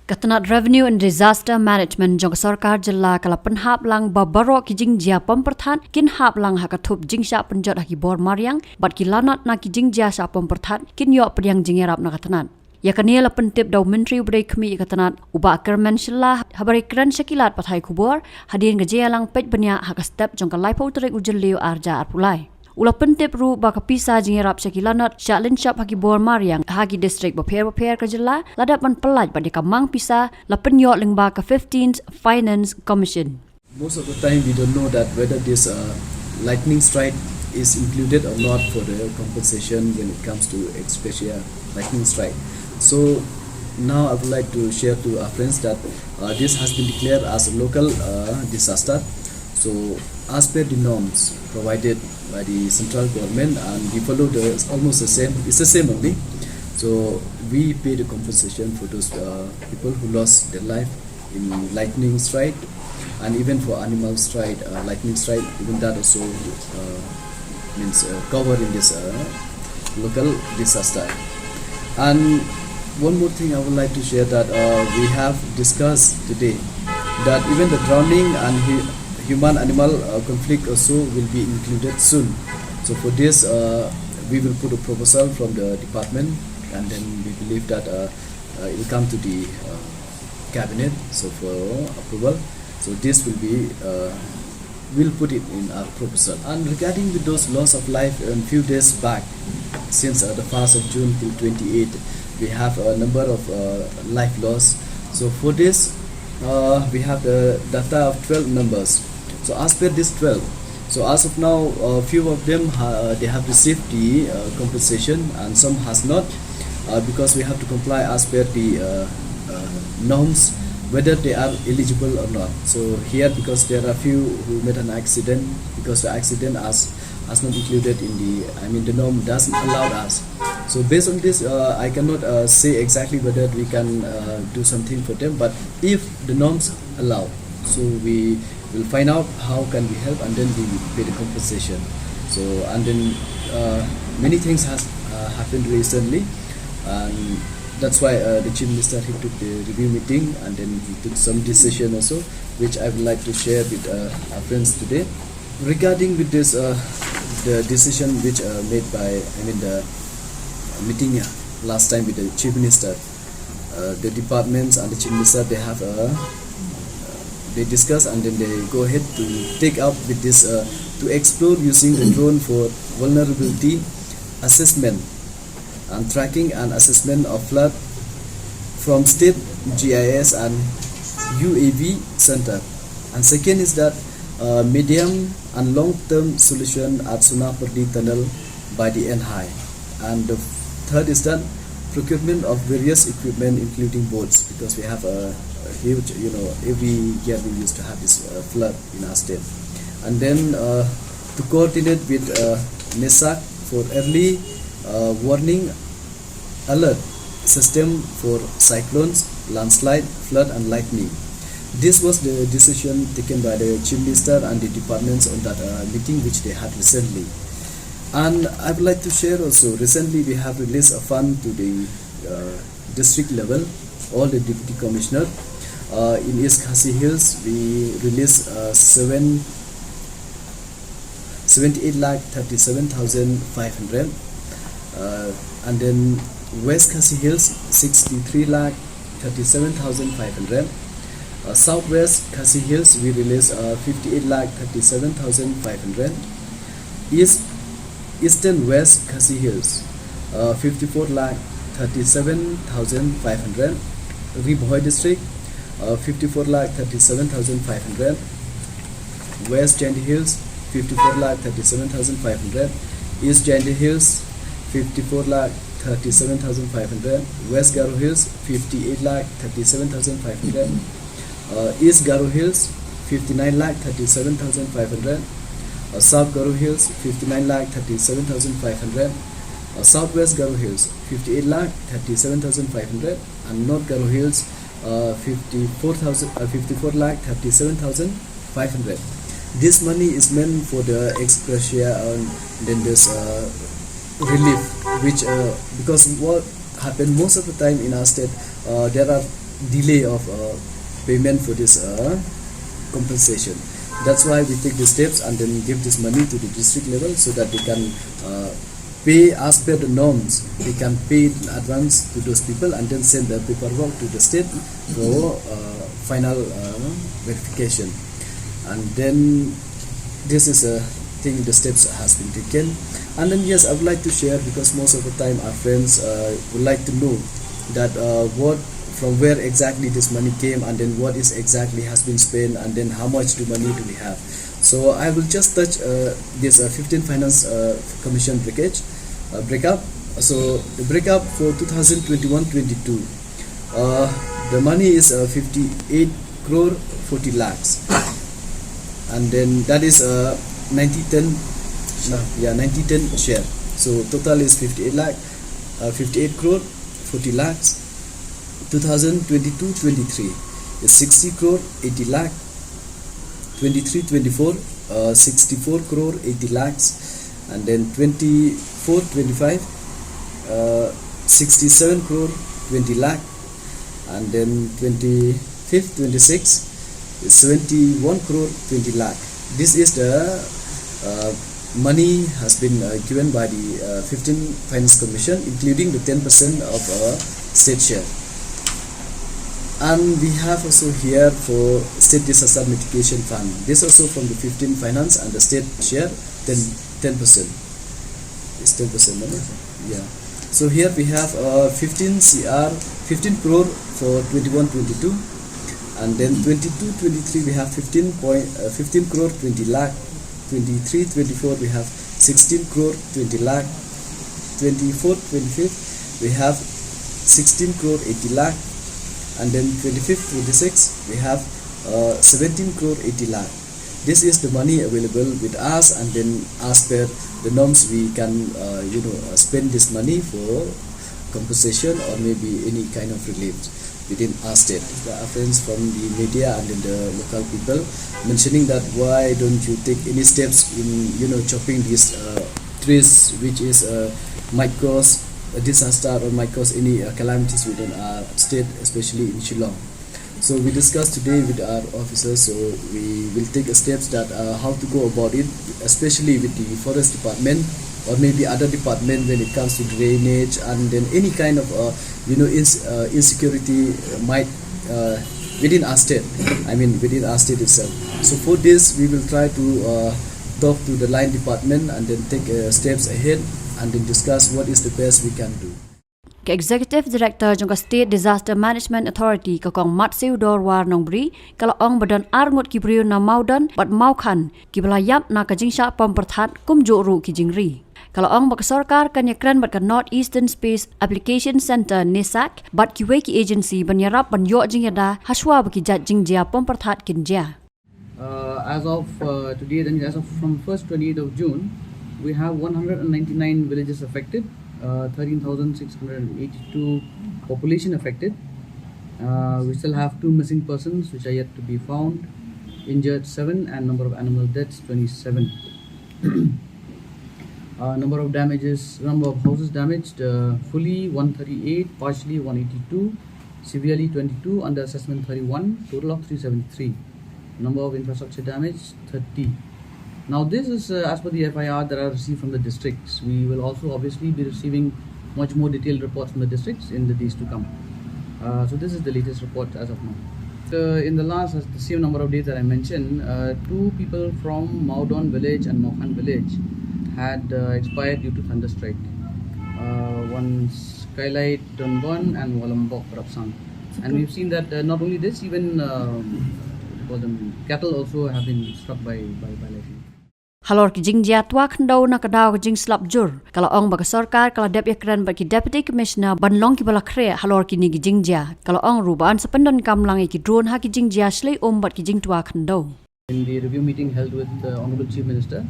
Katanat Revenue and Disaster Management jong sarkar jilla kala penhap lang babaro ki jingjia pemperthat kin hap lang haka thup jingshah pynjot haki bor mariang bat ki lanat na ki jingjia sa pemperthat kin yo priang jingerap na katanat. Ya kaniela pentip daw menteri ubray kemi katanat uba kermen shilla habari kran shakilat pathai kubor hadin gajia lang pej benya haka step jong kalai pautrek ujeliu arja arpulai. Ula pentip ru baka pisa jingerap shakilanat shalin shop haki bor mariang haki district baper kajela ladapan pelaj pada kamang pisa la penyot ling baka 15th Finance Commission. Most of the time we don't know that whether this lightning strike is included or not for the compensation when it comes to expressia lightning strike. So now I would like to share to our friends that this has been declared as a local disaster. So as per the norms provided by the central government, and we follow almost the same. It's the same only. So we pay the compensation for those people who lost their life in lightning strike, and even for animal strike, lightning strike. Even that also means covered in this local disaster. And one more thing I would like to share that we have discussed today that even the drowning and human-animal conflict also will be included soon. So for this, we will put a proposal from the department, and then we believe that it will come to the cabinet so for approval. So this will be we'll put it in our proposal. And regarding with those loss of life, a few days back, since the 1st of June till 28, we have a number of life loss. So for this, we have the data of 12 numbers. So as per this 12, so as of now, a few of them they have received the compensation, and some has not, because we have to comply as per the norms whether they are eligible or not. So here, because there are few who made an accident, because the accident has not included in the norm doesn't allow us. So based on this, I cannot say exactly whether we can do something for them, but if the norms allow, so we will find out how can we help, and then we will pay the compensation. So and then many things has happened recently, and that's why the Chief Minister, he took the review meeting, and then he took some decision also, which I would like to share with our friends today. Regarding with this the decision which made by the meeting last time with the Chief Minister, the departments and the Chief Minister, they have they discuss, and then they go ahead to take up with this to explore using the drone for vulnerability assessment and tracking and assessment of flood from state GIS and UAV center. And second is that medium and long-term solution at Sunapardi tunnel by the NHI. And the third is that procurement of various equipment including boats, because we have a huge, every year we used to have this flood in our state. And then to coordinate with NESAC for early warning alert system for cyclones, landslide, flood and lightning. This was the decision taken by the Chief Minister and the departments on that meeting which they had recently. And I would like to share also, recently we have released a fund to the district level, all the deputy commissioner. In East Khasi Hills, we released 78,37,500, and then West Khasi Hills 63,37,500. Southwest Khasi Hills we released 58,37,500. Eastern West Khasi Hills 54,37,500. Ribhoi District 54,37,500. West Jandy Hills 54,37,500. East Jandy Hills 54,37,500. West Garo Hills 58,37,500. East Garo Hills 59,37,500. South Garo Hills 59,37,500. Southwest Garo Hills 58,37,500, and North Garo Hills 54,37,500. This money is meant for the ex gratia and then this relief, which because what happened most of the time in our state, there are delay of payment for this compensation. That's why we take the steps and then give this money to the district level so that they can pay as per the norms. They can pay in advance to those people and then send the paperwork to the state for final verification. And then this is a thing, the steps has been taken. And then yes, I would like to share, because most of the time our friends would like to know that from where exactly this money came, and then what is exactly has been spent, and then how much money do we have. So I will just touch this 15 Finance Commission breakup. So the breakup for 2021-22, the money is 58 crore 40 lakhs, and then that is 90-10 share. So total is 58 crore 40 lakhs. 2022-23 is 60 crore 80 lakh. 23-24 64 crore 80 lakhs, and then 24-25 67 crore 20 lakh, and then 25-26 is 71 crore 20 lakh. This is the money has been given by the 15 Finance Commission, including the 10% of state share. And we have also here for State Disaster Mitigation Fund. This also from the 15 Finance and the state share 10%. It's 10%, no? Yeah. So here we have 15 crore for 21-22, and then 22-23 we have 15 crore 20 lakh. 23-24 we have 16 crore 20 lakh. 24-25 we have 16 crore 80 lakh, and then 25-26 we have 17 crore 80 lakh. This is the money available with us, and then as per the norms we can spend this money for compensation or maybe any kind of relief within our state. There are friends from the media and then the local people mentioning that why don't you take any steps in chopping these trees, which is might cause a disaster or might cause any calamities within our state, especially in Shillong. So we discussed today with our officers, so we will take steps that how to go about it, especially with the forest department or maybe other department when it comes to drainage, and then any kind of insecurity might within our state, within our state itself. So for this we will try to talk to the line department and then take steps ahead and then discuss what is the best we can do. Executive Director jong State Disaster Management Authority kakong mat seudor war nongbri kalau ong badan arngut kibriu na maudan bat maukhan kibalayap na kajingshah pamperthat kumjoru kijingri. Kalau ong bakasarkar kanyakran bat ka North Eastern Space Application Center NESAC bat kiweki agency banyarap pynjot jingjia haswa bakijat jingjia pamperthat kinjia. As of today, then as of from 1st 28th of June, we have 199 villages affected, 13,682 population affected. We still have 2 missing persons which are yet to be found, injured 7, and number of animal deaths 27. Number of houses damaged, fully 138, partially 182, severely 22, under assessment 31, total of 373. Number of infrastructure damage 30. Now this is as per the FIR that are received from the districts. We will also obviously be receiving much more detailed reports from the districts in the days to come. So this is the latest report as of now. In the last, the same number of days that I mentioned, 2 people from Maudon village and Mokhan village had expired due to thunderstrike. One Skylight Donbon and Walambok Rapsang. And we've seen that not only this, even cattle also have been struck by lightning. Halor ki jingjia tua khandau na kadaw ki jing slap jur. Kalau ong baka sarkar kalau dep yakran baki Deputy Commissioner banlong ki balakre halor ki ni ki jingjia. Kalau ong ruban sependon kamlang ki drone ha ki jingjia shlei bat ki jing tua khandau. In the review meeting held with the Honorable Chief Minister,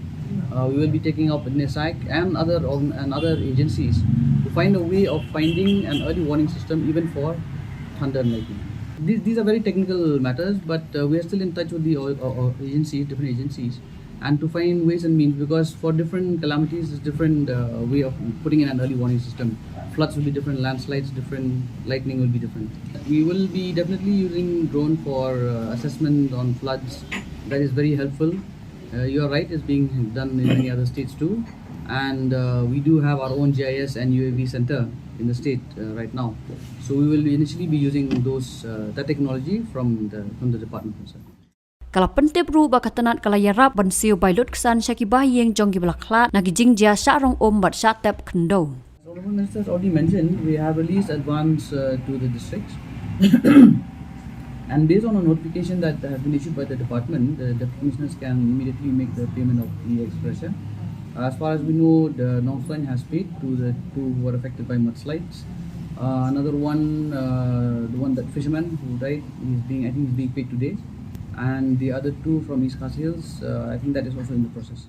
we will be taking up NESAC and other agencies to find a way of finding an early warning system even for thunder and lightning. These are very technical matters, but we are still in touch with the different agencies, and to find ways and means, because for different calamities there's different way of putting in an early warning system. floods will be different, landslides different, lightning will be different. We will be definitely using drone for assessment on floods. That is very helpful. You are right, it's being done in many other states too. And we do have our own GIS and UAV center in the state right now. So we will initially be using that technology from the department. Kala pentep ru ba katanat kala yarap ban siu bailut ksan syaki bahyeng jong gi blakla na gi jingjia sharong bat shatep khndo. Honorable Minister has already mentioned we have released advance to the districts. And based on a notification that has been issued by the department, the deputy commissioners can immediately make the payment of the expression. As far as we know, the Northline has paid to the two who were affected by mudslides. Another one, the one that fisherman who died, I think is being paid today. And the other two from East Khasi Hills, I think that is also in the process.